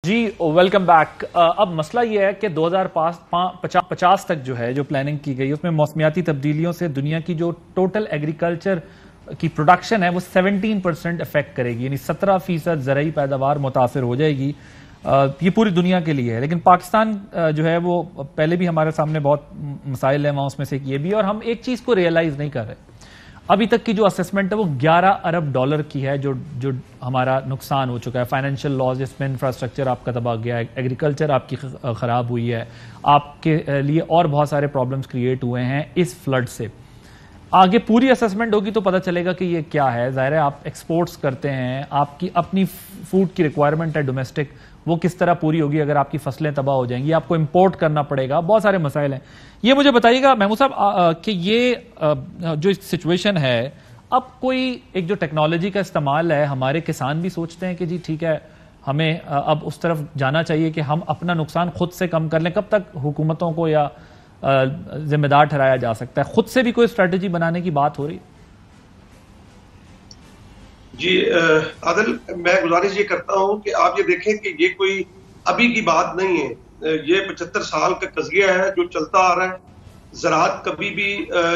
जी welcome back. अब मसला ये है कि 2050 तक जो है जो प्लानिंग की गई उसमें मौसमियाती तब्दीलियों से दुनिया की जो टोटल एग्रीकल्चर की प्रोडक्शन है वो 17% इफेक्ट करेगी, यानी 17% ज़रूरी पैदावार मुतासर हो जाएगी। ये पूरी दुनिया के लिए है, लेकिन पाकिस्तान जो है वो पहले भी हमारे सामने बहुत मसाइल है, वहाँ उसमें से एक ये भी है। और हम एक चीज़ को रियलाइज़ नहीं कर रहे। अभी तक की जो असेसमेंट है वो 11 अरब डॉलर की है जो हमारा नुकसान हो चुका है। फाइनेंशियल लॉस जिसमें इंफ्रास्ट्रक्चर आपका तबाह गया है, एग्रीकल्चर आपकी ख़राब हुई है, आपके लिए और बहुत सारे प्रॉब्लम्स क्रिएट हुए हैं इस फ्लड से। आगे पूरी असेसमेंट होगी तो पता चलेगा कि ये क्या है। ज़ाहिर है आप एक्सपोर्ट्स करते हैं, आपकी अपनी फूड की रिक्वायरमेंट है डोमेस्टिक, वो किस तरह पूरी होगी अगर आपकी फसलें तबाह हो जाएंगी, आपको इंपोर्ट करना पड़ेगा, बहुत सारे मसाइल हैं। ये मुझे बताइएगा महमूद साहब कि ये जो सिचुएशन है, अब कोई एक जो टेक्नोलॉजी का इस्तेमाल है, हमारे किसान भी सोचते हैं कि जी ठीक है हमें अब उस तरफ जाना चाहिए कि हम अपना नुकसान खुद से कम कर लें। कब तक हुकूमतों को या जिम्मेदार ठहराया जा सकता है? खुद से भी कोई स्ट्रेटेजी बनाने की बात हो रही? जी आदिल, मैं गुजारिश ये करता हूं कि आप ये देखें कि ये कोई अभी की बात नहीं है। ये 75 साल का कज़िया है जो चलता आ रहा है। ज़राअत कभी भी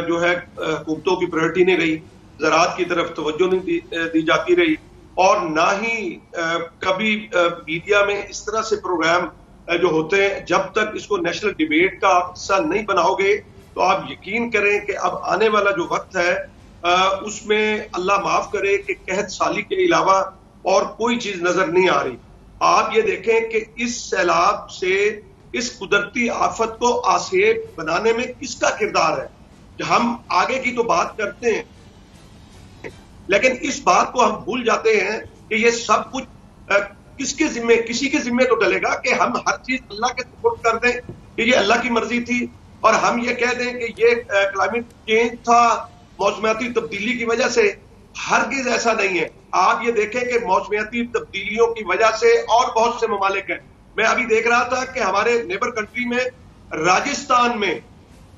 जो है हुकूमतों की प्रायोरिटी नहीं रही, ज़राअत की तरफ तवज्जो नहीं दी जाती रही, और ना ही कभी मीडिया में इस तरह से प्रोग्राम जो होते हैं, जब तक इसको नेशनल डिबेट का हिस्सा नहीं बनाओगे तो आप यकीन करें कि अब आने वाला जो वक्त है उसमें अल्लाह माफ करे कि कहत साली के अलावा और कोई चीज नजर नहीं आ रही। आप ये देखें कि इस सैलाब से, इस कुदरती आफत को आसेब बनाने में किसका किरदार है। हम आगे की तो बात करते हैं, लेकिन इस बात को हम भूल जाते हैं कि ये सब कुछ किसके जिम्मे, किसी के जिम्मे तो डलेगा कि हम हर चीज अल्लाह के सुपुर्द कर दें कि ये अल्लाह की मर्जी थी, और हम ये कह दें कि ये क्लाइमेट चेंज था, मौसमियाती तब्दीली की वजह से। हरगिज ऐसा नहीं है। आप ये देखें कि मौसमियाती तब्दीलियों की वजह से और बहुत से ममालिक हैं। मैं अभी देख रहा था कि हमारे नेबर कंट्री में, राजस्थान में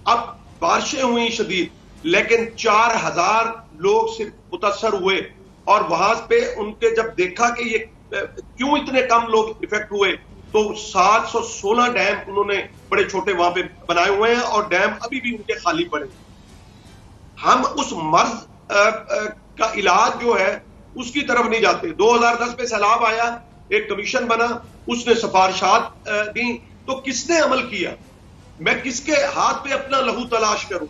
अब बारिशें हुई शदीद, लेकिन 4000 लोग सिर्फ मुतासर हुए, और वहां पे उनके जब देखा कि ये क्यों इतने कम लोग इफेक्ट हुए, तो 716 डैम उन्होंने बड़े छोटे वहां पे बनाए हुए हैं, और डैम अभी भी उनके खाली पड़े। हम उस मर्ज का इलाज जो है उसकी तरफ नहीं जाते। 2010 में सैलाब आया, एक कमीशन बना, उसने सिफारिशात दी, तो किसने अमल किया? मैं किसके हाथ पे अपना लहू तलाश करूं?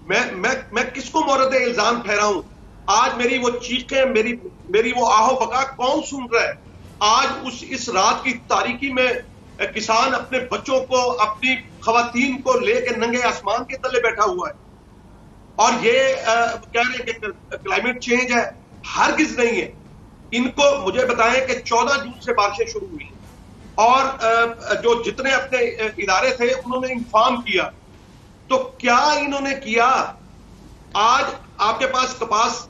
मैं किसको मोरद इल्जाम ठहराऊं? आज मेरी वो चीखें, मेरी वो आहो बका कौन सुन रहा है? आज इस रात की तारीकी में किसान अपने बच्चों को, अपनी खवातीन को लेकर नंगे आसमान के तले बैठा हुआ है, और ये कह रहे हैं कि क्लाइमेट चेंज है। हरगिज नहीं है। इनको मुझे बताएं कि 14 जून से बारिशें शुरू हुई, और जो जितने अपने इदारे थे उन्होंने इन्फॉर्म किया, तो क्या इन्होंने किया? आज आपके पास कपास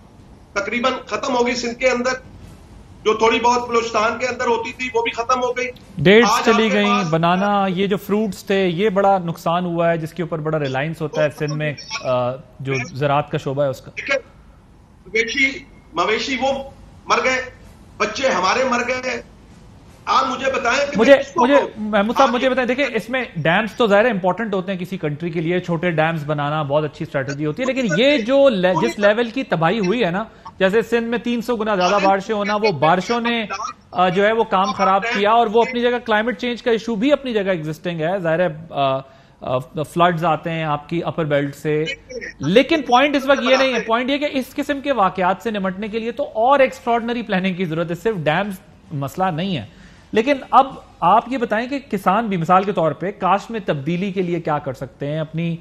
तकरीबन खत्म हो गई सिंध के अंदर, जो थोड़ी बहुत बलूचिस्तान के अंदर होती थी वो भी खत्म हो गई, डेट्स चली गई, बनाना, ये जो फ्रूट्स थे ये बड़ा नुकसान हुआ है, जिसके ऊपर बड़ा रिलायंस होता है सिंध में, जो ज़राअत का शोबा है उसका। मवेशी वो मर गए, बच्चे हमारे मर गए। आप मुझे बताएं कि मुझे महमूद साहब मुझे बताएं, देखिए इसमें डैम्स तो ज़ाहिर इंपॉर्टेंट होते हैं किसी कंट्री के लिए, छोटे डैम्स बनाना बहुत अच्छी स्ट्रेटजी होती है, लेकिन ये जो जिस लेवल की तबाही हुई है ना, जैसे सिंध में 300 गुना ज्यादा बारिशें होना, वो बारिशों ने जो है वो काम खराब किया, और वो अपनी जगह क्लाइमेट चेंज का इशू भी अपनी जगह एग्जिस्टिंग है। ज़ाहिर है फ्लड्स आते हैं आपकी अपर बेल्ट से, लेकिन पॉइंट इस वक्त ये नहीं है। पॉइंट ये कि इस किस्म के वाकयात से निपटने के लिए तो और एक्स्ट्रॉर्डनरी प्लानिंग की जरूरत है, सिर्फ डैम्स मसला नहीं है। लेकिन अब आप ये बताएं कि किसान भी मिसाल के तौर पे काश्त में तब्दीली के लिए क्या कर सकते हैं? अपनी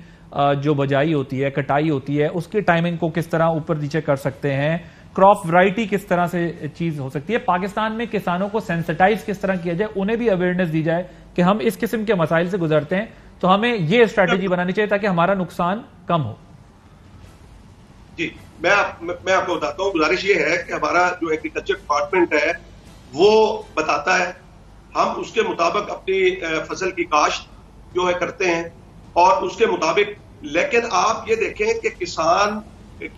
जो बजाई होती है, कटाई होती है, उसकी टाइमिंग को किस तरह ऊपर नीचे कर सकते हैं? क्रॉप वैरायटी किस तरह से चीज हो सकती है? पाकिस्तान में किसानों को सेंसिटाइज किस तरह किया जाए, उन्हें भी अवेयरनेस दी जाए कि हम इस किस्म के मसाइल से गुजरते हैं, तो हमें ये स्ट्रैटेजी बनानी चाहिए ताकि हमारा नुकसान कम हो। जी, मैं आपको बताता हूँ। गुजारिश ये है कि हमारा जो एग्रीकल्चर डिपार्टमेंट है वो बताता है, हम उसके मुताबिक अपनी फसल की काश्त जो है करते हैं, और उसके मुताबिक। लेकिन आप ये देखें कि किसान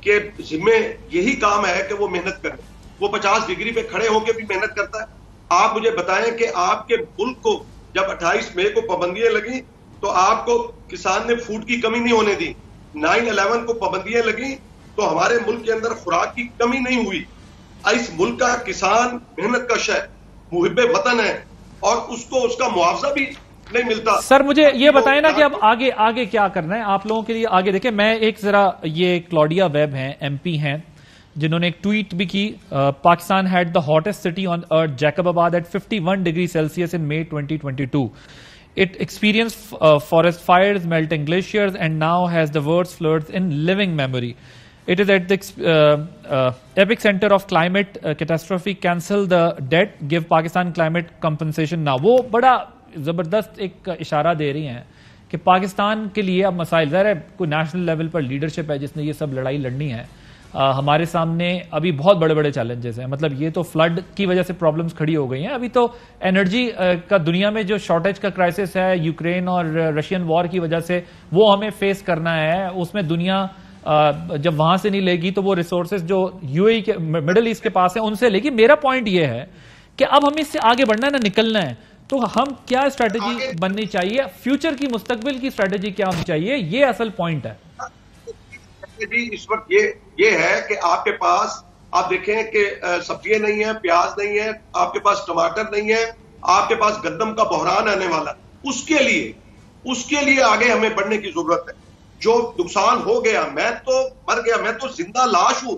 के जिम्मे यही काम है कि वो मेहनत करे। वो 50 डिग्री पे खड़े होकर भी मेहनत करता है, आप मुझे बताएं कि आपके मुल्क को जब 28 मई को पाबंदियां लगी तो आपको किसान ने फूड की कमी नहीं होने दी। 9/11 को पाबंदियां लगी तो हमारे मुल्क के अंदर खुराक की कमी नहीं हुई। इस मुल्क का किसान मेहनत कश है, मुहिब्बे वतन है, और उसको उसका मुआवजा भी नहीं मिलता। सर मुझे ये बताएं ना कि अब आगे आगे क्या करना है आप लोगों के लिए। आगे देखें, मैं एक जरा, ये क्लॉडिया वेब हैं, एमपी हैं, जिन्होंने एक ट्वीट भी की। Pakistan had the hottest city on earth Jacobabad at 51 degree Celsius in May 2022. It experienced forest fires, melting glaciers, and now has the worst floods in living memory. It is at the epicenter of climate catastrophe. Cancel the debt, give Pakistan climate compensation now. वो बड़ा जबरदस्त एक इशारा दे रही हैं कि पाकिस्तान के लिए अब मसाइल, ज़ाहिर है कोई नेशनल लेवल पर लीडरशिप है जिसने ये सब लड़ाई लड़नी है। हमारे सामने अभी बहुत बड़े बड़े चैलेंजेस हैं। मतलब ये तो फ्लड की वजह से प्रॉब्लम्स खड़ी हो गई हैं, अभी तो एनर्जी का दुनिया में जो शॉर्टेज का क्राइसिस है यूक्रेन और रशियन वॉर की वजह से, वो हमें फेस करना है। उसमें दुनिया जब वहां से नहीं लेगी तो वो रिसोर्सेज जो यूएई के, मिडिल ईस्ट के पास है, उनसे लेगी। मेरा पॉइंट ये है कि अब हमें इससे आगे बढ़ना है ना, निकलना है, तो हम क्या स्ट्रेटेजी बननी चाहिए, फ्यूचर की, मुस्तकबिल की स्ट्रेटेजी क्या होनी चाहिए, ये असल पॉइंट है। इस वक्त ये है कि आपके पास, आप देखें कि सब्जियां नहीं है, प्याज नहीं है, आपके पास टमाटर नहीं है, आपके पास गंदम का बहरान आने वाला। उसके लिए आगे हमें बढ़ने की जरूरत है। जो नुकसान हो गया, मैं तो मर गया, मैं तो जिंदा लाश हूं।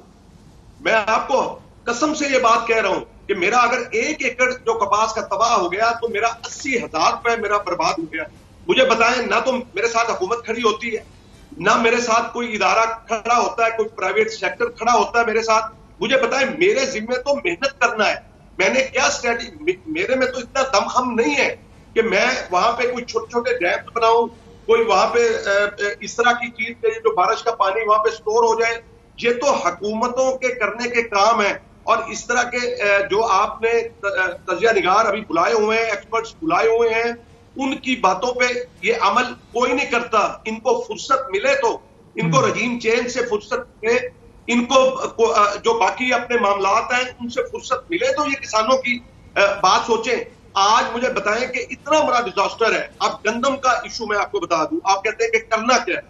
मैं आपको कसम से ये बात कह रहा हूं कि मेरा अगर 1 एकड़ जो कपास का तबाह हो गया तो मेरा 80,000 रुपए मेरा बर्बाद हो गया। मुझे बताएं, ना तो मेरे साथ हुकूमत खड़ी होती है, ना मेरे साथ कोई इदारा खड़ा होता है, कोई प्राइवेट सेक्टर खड़ा होता है मेरे साथ। मुझे बताएं, मेरे जिम्मे तो मेहनत करना है। मैंने क्या स्ट्रेटेजी, मेरे में तो इतना दमखम नहीं है कि मैं वहां पे कोई छोटे छोटे डैम बनाऊं, कोई वहां पे इस तरह की चीज के जो बारिश का पानी वहां पे स्टोर हो जाए। ये तो हुकूमतों के करने के काम है। और इस तरह के जो आपने तजिया निगार अभी बुलाए हुए हैं, एक्सपर्ट्स बुलाए हुए हैं, उनकी बातों पे ये अमल कोई नहीं करता। इनको फुर्सत मिले तो, इनको रजीम चेंज से फुर्सत मिले, इनको जो बाकी अपने मामलात हैं उनसे फुर्सत मिले तो ये किसानों की बात सोचें। आज मुझे बताएं कि इतना बड़ा डिजास्टर है। अब गंदम का इशू मैं आपको बता दूं, आप कहते हैं कि करना क्या है।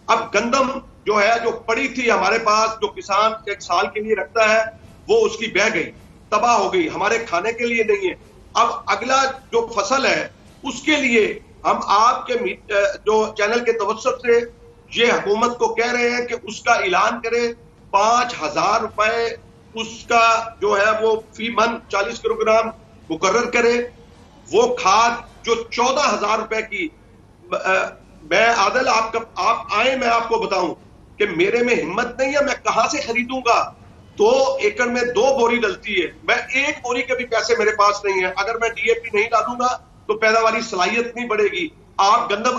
अब गंदम जो है, जो पड़ी थी हमारे पास, जो किसान 1 साल के लिए रखता है, वो उसकी बह गई, तबाह हो गई, हमारे खाने के लिए नहीं है। अब अगला जो फसल है उसके लिए हम आपके जो चैनल के तवज्जुह से ये हुकूमत को कह रहे हैं कि उसका ऐलान करें, 5,000 रुपए उसका जो है वो फी मन 40 किलोग्राम मुकर्रर करे। वो खाद जो 14,000 रुपए की, मैं आदल आप आए, मैं आपको बताऊं कि मेरे में हिम्मत नहीं है, मैं कहां से खरीदूंगा। 2 एकड़ में 2 बोरी डलती है, मैं 1 बोरी के भी पैसे मेरे पास नहीं है। अगर मैं डीएपी नहीं डालूंगा तो पैदावारी सलाहियत नहीं बढ़ेगी। आप गंदम